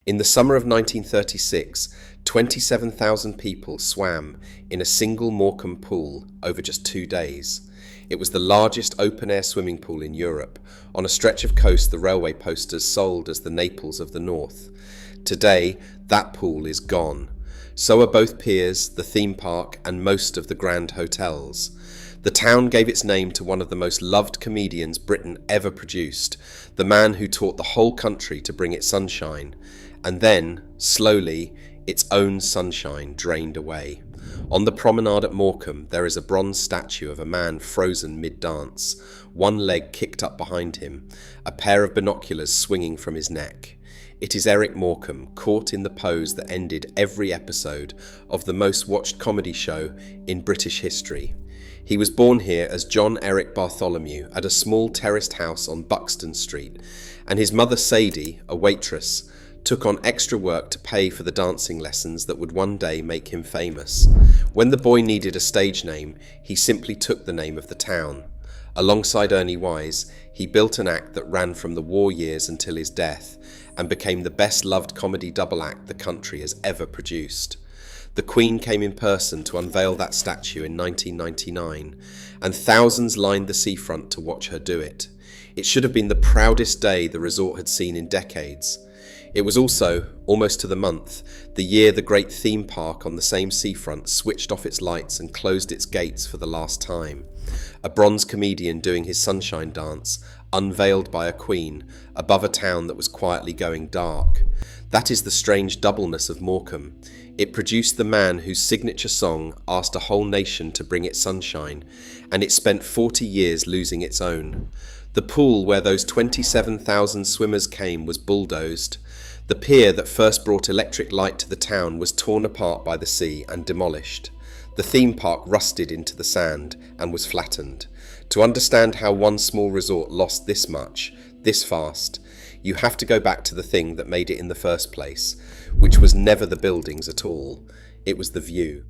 In the summer of 1936, 27,000 people swam in a single Morecambe pool over just 2 days. It was the largest open-air swimming pool in Europe, on a stretch of coast the railway posters sold as the Naples of the North. Today, that pool is gone. So are both piers, the theme park, and most of the grand hotels. The town gave its name to one of the most loved comedians Britain ever produced, the man who taught the whole country to bring it sunshine, and then, slowly, its own sunshine drained away. On the promenade at Morecambe, there is a bronze statue of a man frozen mid-dance, one leg kicked up behind him, a pair of binoculars swinging from his neck. It is Eric Morecambe, caught in the pose that ended every episode of the most watched comedy show in British history. He was born here as John Eric Bartholomew at a small terraced house on Buxton Street, and his mother Sadie, a waitress, took on extra work to pay for the dancing lessons that would one day make him famous. When the boy needed a stage name, he simply took the name of the town. Alongside Ernie Wise, he built an act that ran from the war years until his death, and became the best-loved comedy double act the country has ever produced. The Queen came in person to unveil that statue in 1999, and thousands lined the seafront to watch her do it. It should have been the proudest day the resort had seen in decades. It was also, almost to the month, the year the great theme park on the same seafront switched off its lights and closed its gates for the last time. A bronze comedian doing his sunshine dance, unveiled by a queen, above a town that was quietly going dark. That is the strange doubleness of Morecambe. It produced the man whose signature song asked a whole nation to bring it sunshine, and it spent 40 years losing its own. The pool where those 27,000 swimmers came was bulldozed. The pier that first brought electric light to the town was torn apart by the sea and demolished. The theme park rusted into the sand and was flattened. To understand how one small resort lost this much, this fast, you have to go back to the thing that made it in the first place, which was never the buildings at all. It was the view.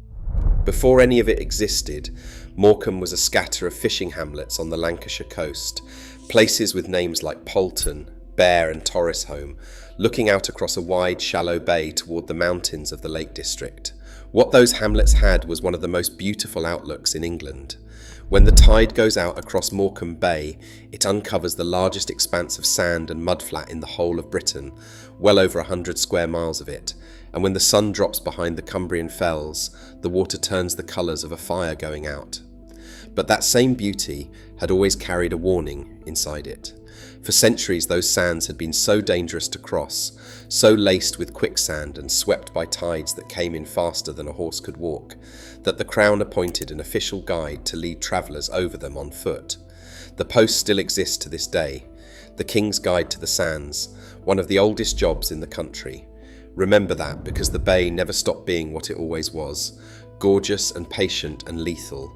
Before any of it existed, Morecambe was a scatter of fishing hamlets on the Lancashire coast, places with names like Poulton, Bear and Torresholme, looking out across a wide, shallow bay toward the mountains of the Lake District. What those hamlets had was one of the most beautiful outlooks in England. When the tide goes out across Morecambe Bay, it uncovers the largest expanse of sand and mudflat in the whole of Britain, well over 100 square miles of it, and when the sun drops behind the Cumbrian fells, the water turns the colours of a fire going out. But that same beauty had always carried a warning inside it. For centuries those sands had been so dangerous to cross, so laced with quicksand and swept by tides that came in faster than a horse could walk, that the Crown appointed an official guide to lead travellers over them on foot. The post still exists to this day, the King's Guide to the Sands, one of the oldest jobs in the country. Remember that, because the bay never stopped being what it always was, gorgeous and patient and lethal.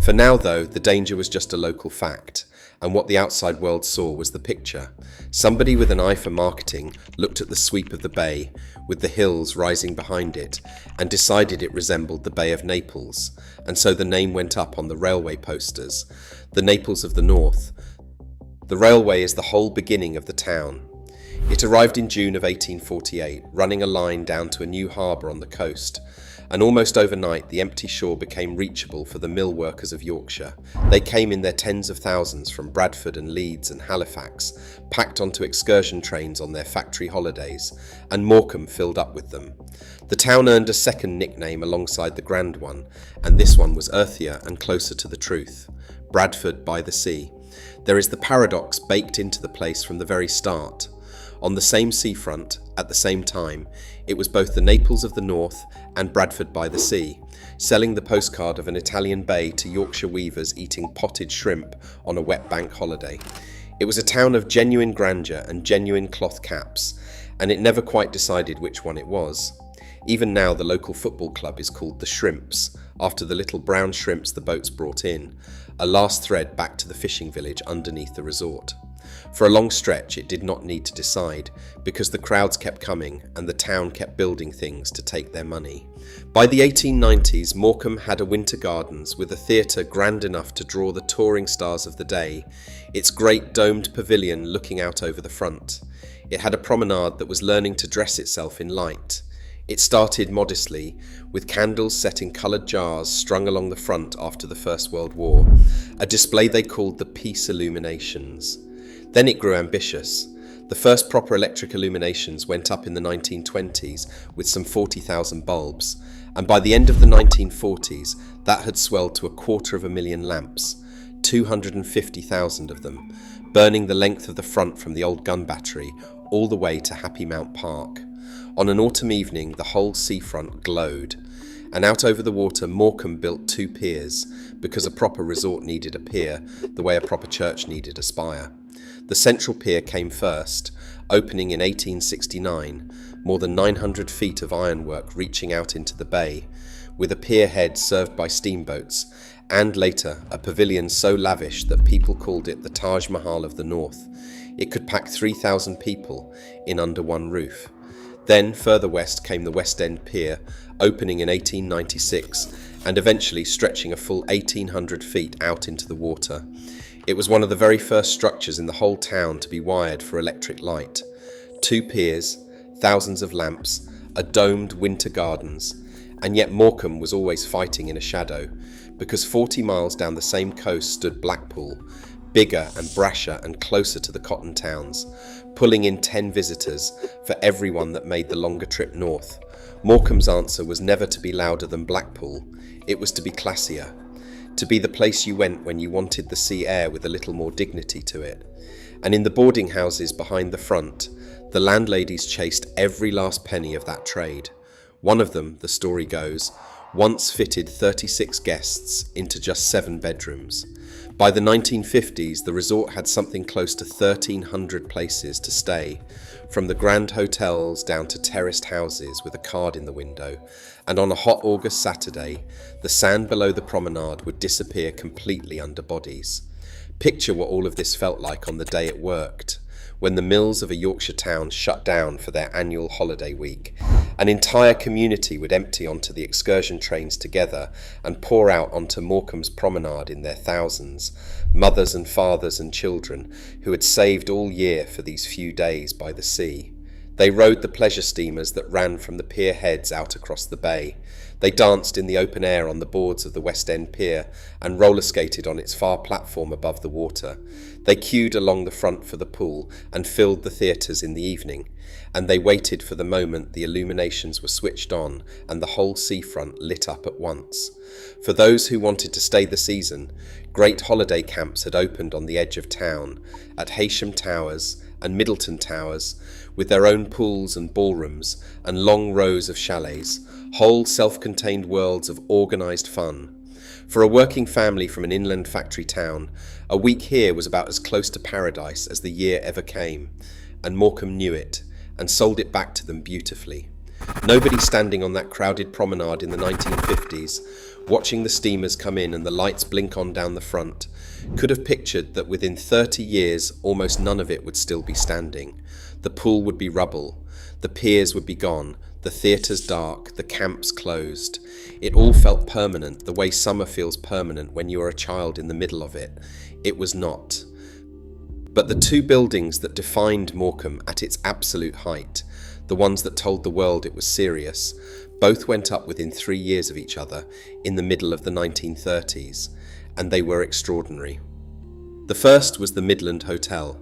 For now, though, the danger was just a local fact, and what the outside world saw was the picture. Somebody with an eye for marketing looked at the sweep of the bay, with the hills rising behind it, and decided it resembled the Bay of Naples, and so the name went up on the railway posters, the Naples of the North. The railway is the whole beginning of the town. It arrived in June of 1848, running a line down to a new harbour on the coast, and almost overnight the empty shore became reachable for the mill workers of Yorkshire. They came in their tens of thousands from Bradford and Leeds and Halifax, packed onto excursion trains on their factory holidays, and Morecambe filled up with them. The town earned a second nickname alongside the grand one, and this one was earthier and closer to the truth: Bradford by the Sea. There is the paradox baked into the place from the very start. On the same seafront, at the same time, it was both the Naples of the North and Bradford by the Sea, selling the postcard of an Italian bay to Yorkshire weavers eating potted shrimp on a wet bank holiday. It was a town of genuine grandeur and genuine cloth caps, and it never quite decided which one it was. Even now the local football club is called the Shrimps, after the little brown shrimps the boats brought in, a last thread back to the fishing village underneath the resort. For a long stretch it did not need to decide, because the crowds kept coming and the town kept building things to take their money. By the 1890s, Morecambe had a winter gardens with a theatre grand enough to draw the touring stars of the day, its great domed pavilion looking out over the front. It had a promenade that was learning to dress itself in light. It started modestly, with candles set in coloured jars strung along the front after the First World War, a display they called the Peace Illuminations. Then it grew ambitious. The first proper electric illuminations went up in the 1920s with some 40,000 bulbs, and by the end of the 1940s that had swelled to 250,000 lamps, 250,000 of them, burning the length of the front from the old gun battery all the way to Happy Mount Park. On an autumn evening, the whole seafront glowed, and out over the water Morecambe built 2 piers, because a proper resort needed a pier, the way a proper church needed a spire. The central pier came first, opening in 1869, more than 900 feet of ironwork reaching out into the bay, with a pier head served by steamboats, and later a pavilion so lavish that people called it the Taj Mahal of the North. It could pack 3,000 people in under one roof. Then, further west, came the West End Pier, opening in 1896 and eventually stretching a full 1,800 feet out into the water. It was one of the very first structures in the whole town to be wired for electric light. 2 piers, thousands of lamps, a domed winter gardens, and yet Morecambe was always fighting in a shadow, because 40 miles down the same coast stood Blackpool, bigger and brasher and closer to the cotton towns, pulling in 10 visitors for everyone that made the longer trip north. Morecambe's answer was never to be louder than Blackpool, it was to be classier, to be the place you went when you wanted the sea air with a little more dignity to it. And in the boarding houses behind the front, the landladies chased every last penny of that trade. One of them, the story goes, once fitted 36 guests into just 7 bedrooms. By the 1950s, the resort had something close to 1,300 places to stay, from the grand hotels down to terraced houses with a card in the window, and on a hot August Saturday, the sand below the promenade would disappear completely under bodies. Picture what all of this felt like on the day it worked, when the mills of a Yorkshire town shut down for their annual holiday week. An entire community would empty onto the excursion trains together and pour out onto Morecambe's promenade in their thousands, mothers and fathers and children who had saved all year for these few days by the sea. They rode the pleasure steamers that ran from the pier heads out across the bay. They danced in the open air on the boards of the West End Pier and roller skated on its far platform above the water. They queued along the front for the pool and filled the theatres in the evening, and they waited for the moment the illuminations were switched on and the whole seafront lit up at once. For those who wanted to stay the season, great holiday camps had opened on the edge of town, at Heysham Towers and Middleton Towers, with their own pools and ballrooms and long rows of chalets, whole self-contained worlds of organised fun. For a working family from an inland factory town, a week here was about as close to paradise as the year ever came, and Morecambe knew it, and sold it back to them beautifully. Nobody standing on that crowded promenade in the 1950s, watching the steamers come in and the lights blink on down the front, could have pictured that within 30 years almost none of it would still be standing. The pool would be rubble, the piers would be gone, the theatres dark, the camps closed. It all felt permanent, the way summer feels permanent when you are a child in the middle of it. It was not. But the 2 buildings that defined Morecambe at its absolute height, the ones that told the world it was serious, both went up within 3 years of each other in the middle of the 1930s, and they were extraordinary. The first was the Midland Hotel.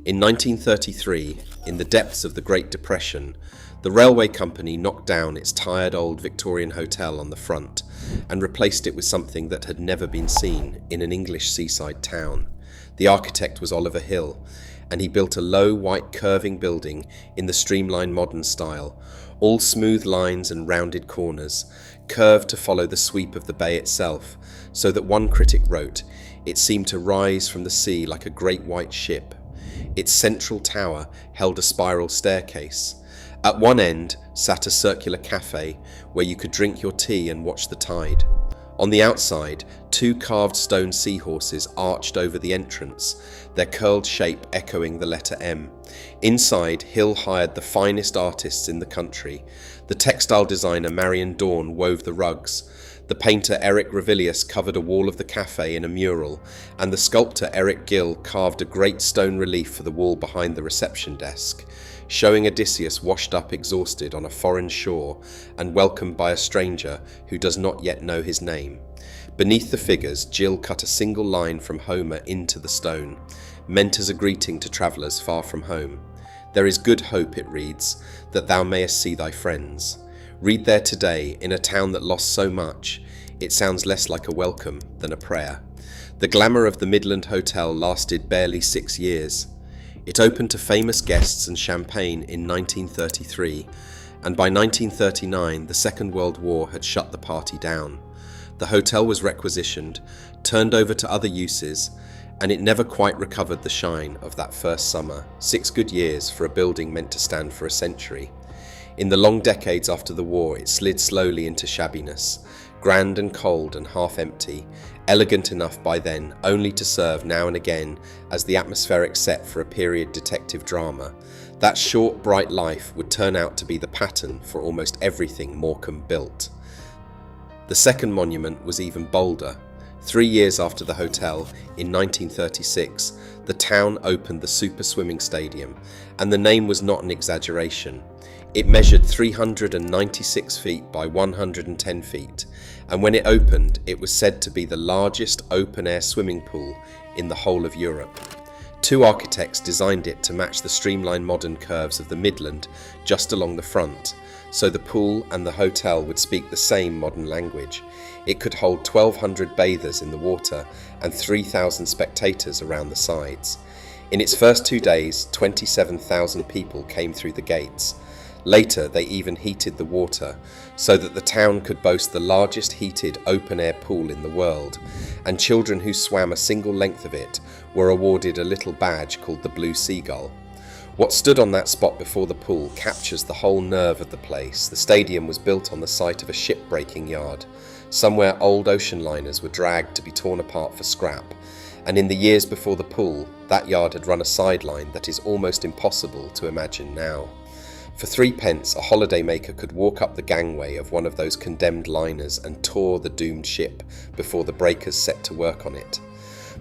In 1933, in the depths of the Great Depression, the railway company knocked down its tired old Victorian hotel on the front and replaced it with something that had never been seen in an English seaside town. The architect was Oliver Hill, and he built a low white curving building in the streamlined modern style, all smooth lines and rounded corners, curved to follow the sweep of the bay itself, so that one critic wrote, "It seemed to rise from the sea like a great white ship." Its central tower held a spiral staircase. At one end sat a circular cafe where you could drink your tea and watch the tide. On the outside, 2 carved stone seahorses arched over the entrance, their curled shape echoing the letter M. Inside, Hill hired the finest artists in the country. The textile designer Marion Dawn wove the rugs. The painter Eric Revilius covered a wall of the cafe in a mural, and the sculptor Eric Gill carved a great stone relief for the wall behind the reception desk. showing Odysseus washed up exhausted on a foreign shore and welcomed by a stranger who does not yet know his name. Beneath the figures, Jill cut a single line from Homer into the stone, meant as a greeting to travellers far from home. There is good hope, it reads, that thou mayest see thy friends. Read there today, in a town that lost so much, it sounds less like a welcome than a prayer. The glamour of the Midland Hotel lasted barely 6 years. It opened to famous guests and champagne in 1933, and by 1939 the Second World War had shut the party down. The hotel was requisitioned, turned over to other uses, and it never quite recovered the shine of that first summer. 6 good years for a building meant to stand for a century. In the long decades after the war, it slid slowly into shabbiness, grand and cold and half empty, elegant enough by then only to serve now and again as the atmospheric set for a period detective drama. That short, bright life would turn out to be the pattern for almost everything Morecambe built. The second monument was even bolder. 3 years after the hotel, in 1936, the town opened the Super Swimming Stadium, and the name was not an exaggeration. It measured 396 feet by 110 feet, and when it opened, it was said to be the largest open-air swimming pool in the whole of Europe. 2 architects designed it to match the streamlined modern curves of the Midland just along the front, so the pool and the hotel would speak the same modern language. It could hold 1,200 bathers in the water and 3,000 spectators around the sides. In its first 2 days, 27,000 people came through the gates. Later, they even heated the water, so that the town could boast the largest heated open-air pool in the world, and children who swam a single length of it were awarded a little badge called the Blue Seagull. What stood on that spot before the pool captures the whole nerve of the place. The stadium was built on the site of a ship-breaking yard, somewhere old ocean liners were dragged to be torn apart for scrap, and in the years before the pool, that yard had run a sideline that is almost impossible to imagine now. For 3 pence, a holidaymaker could walk up the gangway of one of those condemned liners and tour the doomed ship before the breakers set to work on it.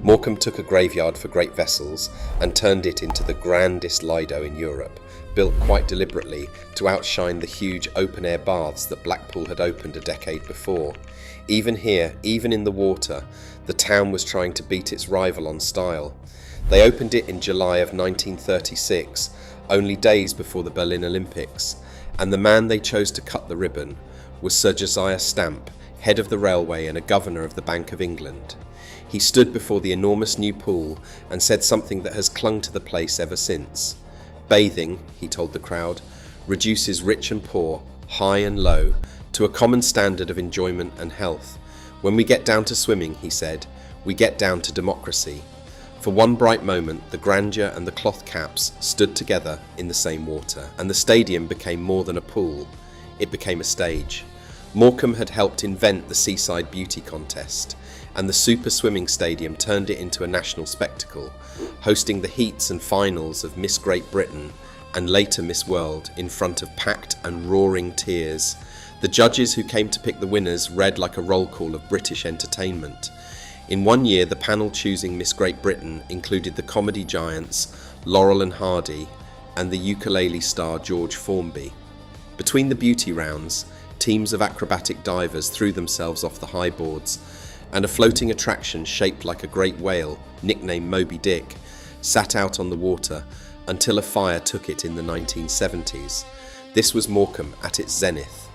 Morecambe took a graveyard for great vessels and turned it into the grandest lido in Europe, built quite deliberately to outshine the huge open-air baths that Blackpool had opened a decade before. Even here, even in the water, the town was trying to beat its rival on style. They opened it in July of 1936, only days before the Berlin Olympics, and the man they chose to cut the ribbon was Sir Josiah Stamp, head of the railway and a governor of the Bank of England. He stood before the enormous new pool and said something that has clung to the place ever since. Bathing, he told the crowd, reduces rich and poor, high and low, to a common standard of enjoyment and health. When we get down to swimming, he said, we get down to democracy. For one bright moment, the grandeur and the cloth caps stood together in the same water, and the stadium became more than a pool. It became a stage. Morecambe had helped invent the Seaside Beauty Contest, and the Super Swimming Stadium turned it into a national spectacle, hosting the heats and finals of Miss Great Britain and later Miss World in front of packed and roaring tiers. The judges who came to pick the winners read like a roll call of British entertainment. In one year, the panel choosing Miss Great Britain included the comedy giants Laurel and Hardy and the ukulele star George Formby. Between the beauty rounds, teams of acrobatic divers threw themselves off the high boards, and a floating attraction shaped like a great whale, nicknamed Moby Dick, sat out on the water until a fire took it in the 1970s. This was Morecambe at its zenith.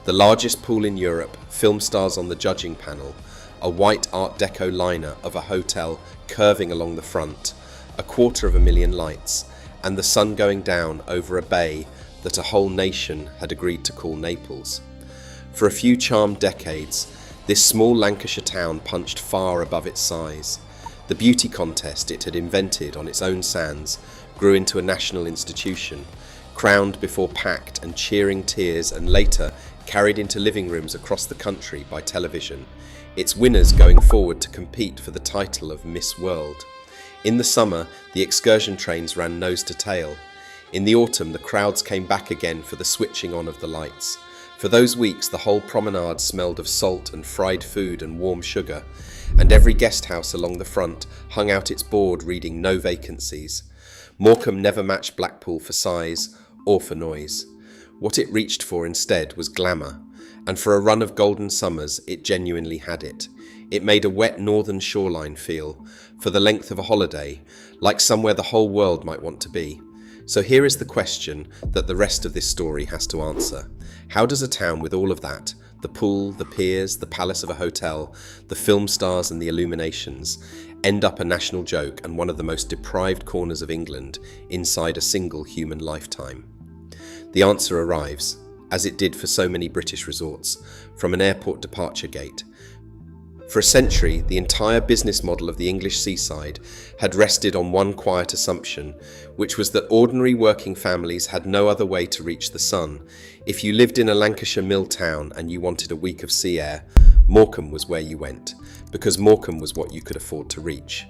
The largest pool in Europe, film stars on the judging panel, a white Art Deco liner of a hotel curving along the front, 250,000 lights, and the sun going down over a bay that a whole nation had agreed to call Naples. For a few charmed decades, this small Lancashire town punched far above its size. The beauty contest it had invented on its own sands grew into a national institution, crowned before packed and cheering tiers and later carried into living rooms across the country by television, its winners going forward to compete for the title of Miss World. In the summer, the excursion trains ran nose to tail. In the autumn, the crowds came back again for the switching on of the lights. For those weeks, the whole promenade smelled of salt and fried food and warm sugar, and every guest house along the front hung out its board reading no vacancies. Morecambe never matched Blackpool for size or for noise. What it reached for instead was glamour, and for a run of golden summers it genuinely had it. It made a wet northern shoreline feel, for the length of a holiday, like somewhere the whole world might want to be. So here is the question that the rest of this story has to answer. How does a town with all of that, the pool, the piers, the palace of a hotel, the film stars and the illuminations, end up a national joke and one of the most deprived corners of England inside a single human lifetime? The answer arrives, as it did for so many British resorts, from an airport departure gate. For a century, the entire business model of the English seaside had rested on one quiet assumption, which was that ordinary working families had no other way to reach the sun. If you lived in a Lancashire mill town and you wanted a week of sea air, Morecambe was where you went, because Morecambe was what you could afford to reach.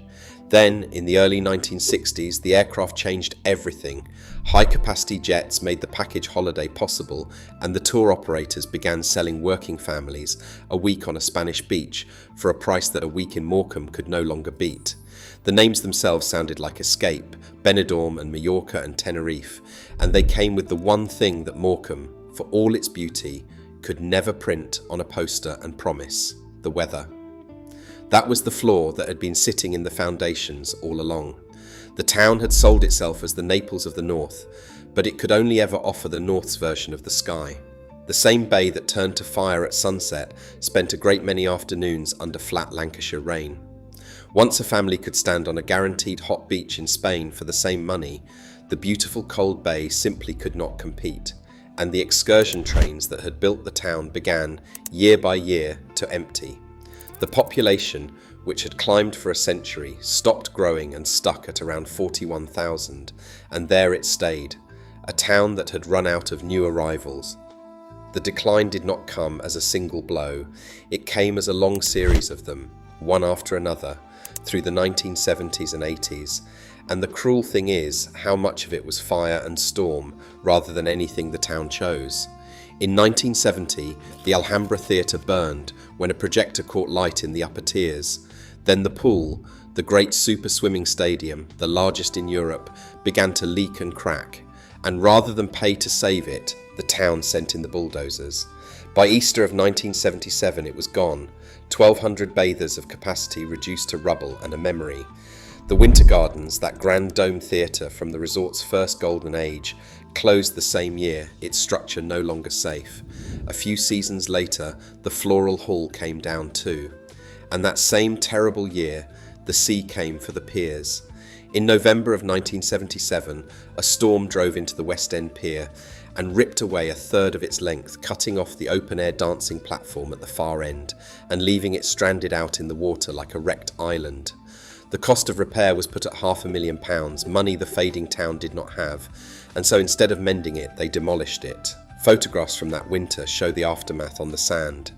Then, in the early 1960s, the aircraft changed everything. High-capacity jets made the package holiday possible, and the tour operators began selling working families a week on a Spanish beach for a price that a week in Morecambe could no longer beat. The names themselves sounded like Escape, Benidorm and Mallorca and Tenerife, and they came with the one thing that Morecambe, for all its beauty, could never print on a poster and promise: the weather. That was the flaw that had been sitting in the foundations all along. The town had sold itself as the Naples of the North, but it could only ever offer the North's version of the sky. The same bay that turned to fire at sunset spent a great many afternoons under flat Lancashire rain. Once a family could stand on a guaranteed hot beach in Spain for the same money, the beautiful cold bay simply could not compete, and the excursion trains that had built the town began, year by year, to empty. The population, which had climbed for a century, stopped growing and stuck at around 41,000, and there it stayed, a town that had run out of new arrivals. The decline did not come as a single blow, it came as a long series of them, one after another, through the 1970s and 80s, and the cruel thing is how much of it was fire and storm rather than anything the town chose. In 1970, the Alhambra Theatre burned when a projector caught light in the upper tiers. Then the pool, the great super swimming stadium, the largest in Europe, began to leak and crack. And rather than pay to save it, the town sent in the bulldozers. By Easter of 1977, it was gone. 1,200 bathers of capacity reduced to rubble and a memory. The Winter Gardens, that grand dome theatre from the resort's first golden age, closed the same year, its structure no longer safe. A few seasons later, the Floral Hall came down too. And that same terrible year, the sea came for the piers. In November of 1977, a storm drove into the West End pier and ripped away a third of its length, cutting off the open-air dancing platform at the far end and leaving it stranded out in the water like a wrecked island. The cost of repair was put at £500,000, money the fading town did not have, and so instead of mending it, they demolished it. Photographs from that winter show the aftermath on the sand,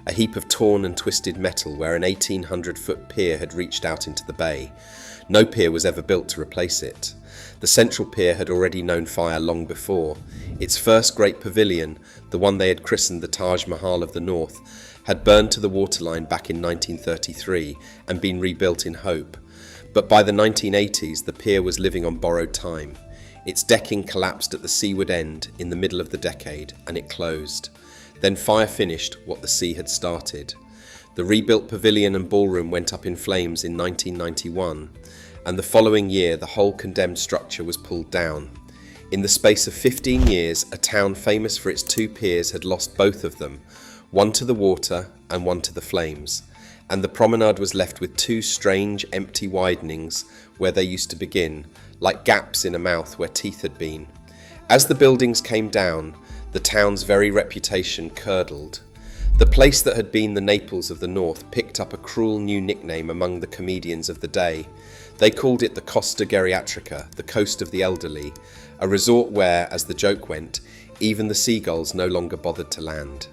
a heap of torn and twisted metal where an 1,800-foot pier had reached out into the bay. No pier was ever built to replace it. The central pier had already known fire long before. Its first great pavilion, the one they had christened the Taj Mahal of the North, had burned to the waterline back in 1933 and been rebuilt in hope. But by the 1980s, the pier was living on borrowed time. Its decking collapsed at the seaward end in the middle of the decade, and it closed. Then fire finished what the sea had started. The rebuilt pavilion and ballroom went up in flames in 1991, and the following year the whole condemned structure was pulled down. In the space of 15 years, a town famous for its two piers had lost both of them, one to the water and one to the flames, and the promenade was left with two strange, empty widenings where they used to begin, like gaps in a mouth where teeth had been. As the buildings came down, the town's very reputation curdled. The place that had been the Naples of the North picked up a cruel new nickname among the comedians of the day. They called it the Costa Geriatrica, the coast of the elderly, a resort where, as the joke went, even the seagulls no longer bothered to land.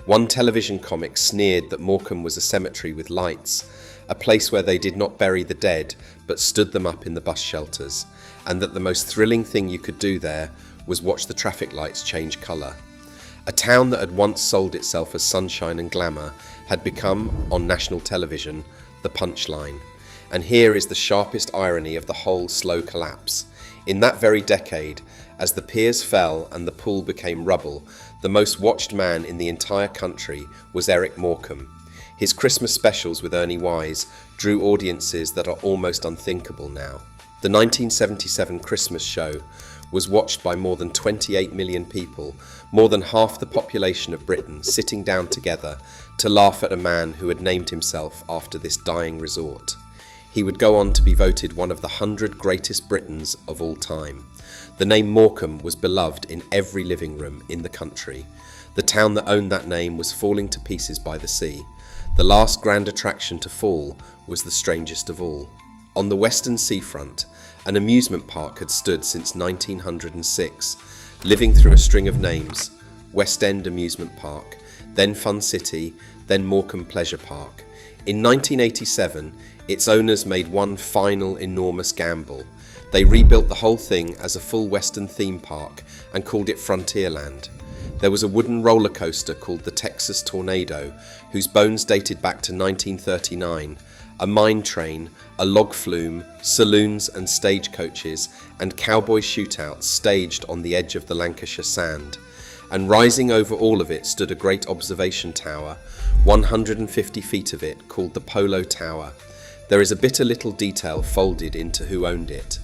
One television comic sneered that Morecambe was a cemetery with lights, a place where they did not bury the dead but stood them up in the bus shelters, and that the most thrilling thing you could do there was watch the traffic lights change colour. A town that had once sold itself as sunshine and glamour had become, on national television, the punchline. And here is the sharpest irony of the whole slow collapse. In that very decade, As the piers fell and the pool became rubble, the most watched man in the entire country was Eric Morecambe. His Christmas specials with Ernie Wise drew audiences that are almost unthinkable now. The 1977 Christmas show was watched by more than 28 million people, more than half the population of Britain, sitting down together to laugh at a man who had named himself after this dying resort. He would go on to be voted one of the 100 greatest Britons of all time. The name Morecambe was beloved in every living room in the country. The town that owned that name was falling to pieces by the sea. The last grand attraction to fall was the strangest of all. On the western seafront, an amusement park had stood since 1906, living through a string of names: West End Amusement Park, then Fun City, then Morecambe Pleasure Park. In 1987, its owners made one final enormous gamble. They rebuilt the whole thing as a full Western theme park and called it Frontierland. There was a wooden roller coaster called the Texas Tornado, whose bones dated back to 1939, a mine train, a log flume, saloons and stagecoaches, and cowboy shootouts staged on the edge of the Lancashire sand. And rising over all of it stood a great observation tower, 150 feet of it, called the Polo Tower. There is a bitter little detail folded into who owned it.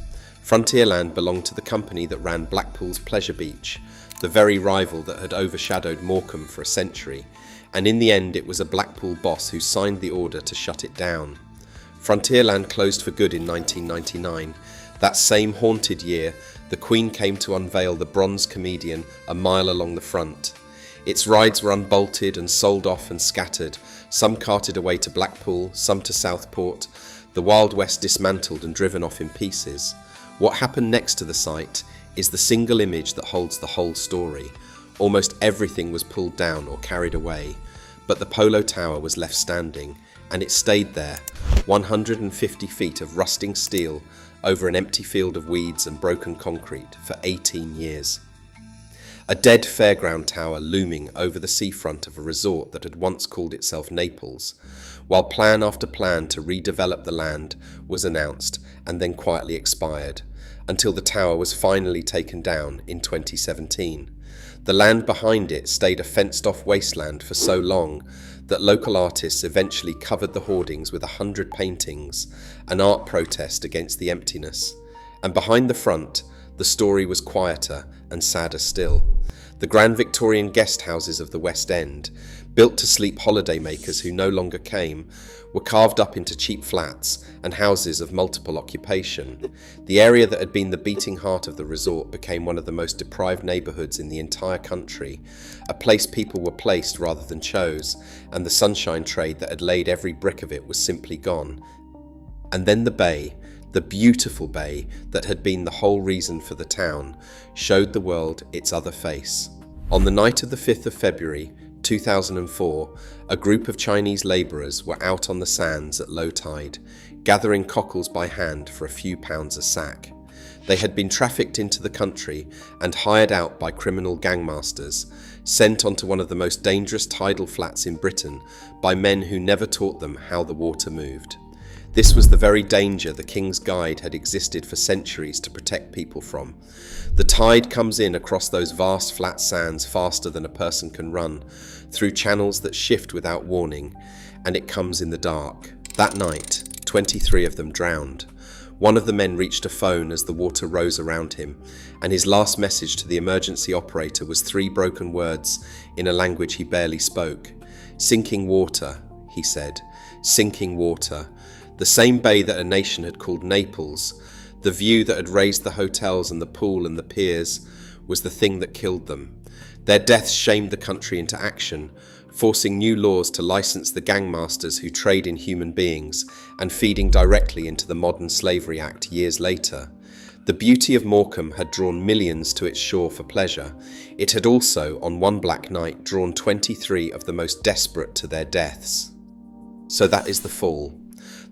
Frontierland belonged to the company that ran Blackpool's Pleasure Beach, the very rival that had overshadowed Morecambe for a century, and in the end it was a Blackpool boss who signed the order to shut it down. Frontierland closed for good in 1999. That same haunted year, the Queen came to unveil the bronze comedian a mile along the front. Its rides were unbolted and sold off and scattered, some carted away to Blackpool, some to Southport, the Wild West dismantled and driven off in pieces. What happened next to the site is the single image that holds the whole story. Almost everything was pulled down or carried away, but the Polo Tower was left standing, and it stayed there, 150 feet of rusting steel over an empty field of weeds and broken concrete for 18 years. A dead fairground tower looming over the seafront of a resort that had once called itself Naples, while plan after plan to redevelop the land was announced and then quietly expired, until the tower was finally taken down in 2017. The land behind it stayed a fenced-off wasteland for so long that local artists eventually covered the hoardings with 100 paintings, an art protest against the emptiness. And behind the front, the story was quieter and sadder still. The grand Victorian guest houses of the West End, built to sleep holidaymakers who no longer came, were carved up into cheap flats and houses of multiple occupation. The area that had been the beating heart of the resort became one of the most deprived neighbourhoods in the entire country, a place people were placed rather than chose, and the sunshine trade that had laid every brick of it was simply gone. And then the bay, the beautiful bay that had been the whole reason for the town, showed the world its other face. On the night of the 5th of February, 2004, a group of Chinese labourers were out on the sands at low tide, gathering cockles by hand for a few pounds a sack. They had been trafficked into the country and hired out by criminal gangmasters, sent onto one of the most dangerous tidal flats in Britain by men who never taught them how the water moved. This was the very danger the King's Guide had existed for centuries to protect people from. The tide comes in across those vast flat sands faster than a person can run, through channels that shift without warning, and it comes in the dark. That night, 23 of them drowned. One of the men reached a phone as the water rose around him, and his last message to the emergency operator was 3 broken words in a language he barely spoke. "Sinking water," he said. "Sinking water." The same bay that a nation had called Naples, the view that had raised the hotels and the pool and the piers, was the thing that killed them. Their deaths shamed the country into action, forcing new laws to license the gangmasters who trade in human beings and feeding directly into the Modern Slavery Act years later. The beauty of Morecambe had drawn millions to its shore for pleasure. It had also, on one black night, drawn 23 of the most desperate to their deaths. So that is the fall.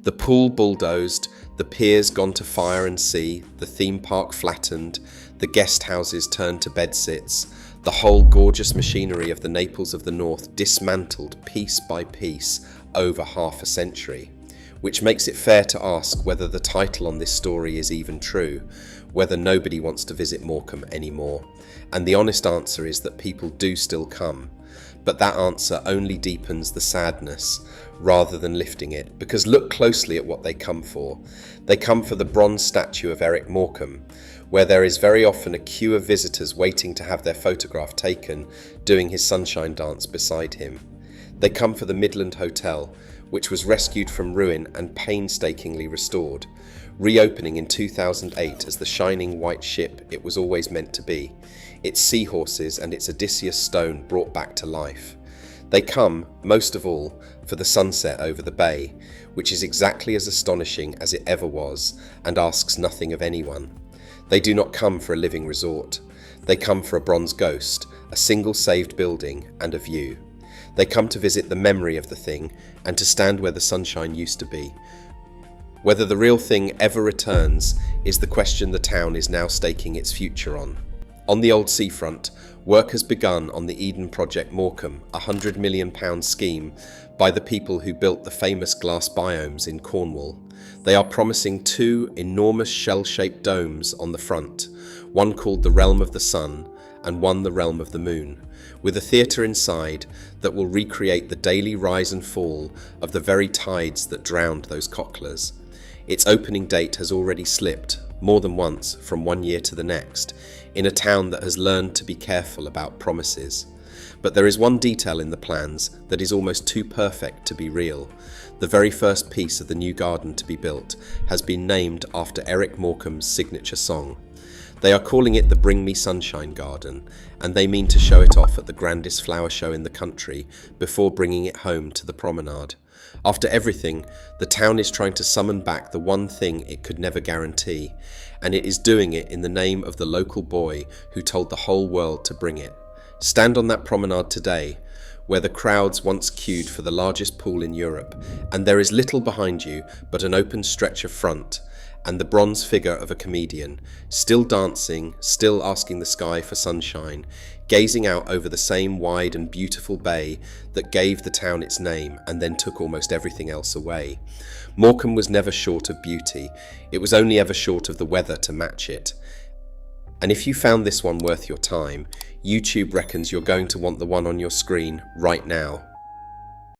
The pool bulldozed, the piers gone to fire and sea, the theme park flattened, the guest houses turned to bedsits, the whole gorgeous machinery of the Naples of the North dismantled piece by piece over half a century. Which makes it fair to ask whether the title on this story is even true. whether nobody wants to visit Morecambe anymore. And the honest answer is that people do still come. But that answer only deepens the sadness rather than lifting it, because look closely at what they come for. They come for the bronze statue of Eric Morecambe, where there is very often a queue of visitors waiting to have their photograph taken, doing his sunshine dance beside him. They come for the Midland Hotel, which was rescued from ruin and painstakingly restored, reopening in 2008 as the shining white ship it was always meant to be, its seahorses and its Odysseus stone brought back to life. They come, most of all, for the sunset over the bay, which is exactly as astonishing as it ever was and asks nothing of anyone. They do not come for a living resort. They come for a bronze ghost, a single saved building, and a view. They come to visit the memory of the thing and to stand where the sunshine used to be. Whether the real thing ever returns is the question the town is now staking its future on. On the old seafront, work has begun on the Eden Project Morecambe, a £100 million scheme by the people who built the famous glass biomes in Cornwall. They are promising two enormous shell-shaped domes on the front, one called the Realm of the Sun and one the Realm of the Moon, with a theatre inside that will recreate the daily rise and fall of the very tides that drowned those cocklers. Its opening date has already slipped, more than once, from one year to the next, in a town that has learned to be careful about promises. But there is one detail in the plans that is almost too perfect to be real. The very first piece of the new garden to be built has been named after Eric Morecambe's signature song. They are calling it the Bring Me Sunshine Garden, and they mean to show it off at the grandest flower show in the country before bringing it home to the promenade. After everything, the town is trying to summon back the one thing it could never guarantee, and it is doing it in the name of the local boy who told the whole world to bring it. Stand on that promenade today, where the crowds once queued for the largest pool in Europe, and there is little behind you but an open stretch of front, and the bronze figure of a comedian, still dancing, still asking the sky for sunshine, gazing out over the same wide and beautiful bay that gave the town its name and then took almost everything else away. Morecambe was never short of beauty, it was only ever short of the weather to match it. And if you found this one worth your time, YouTube reckons you're going to want the one on your screen right now.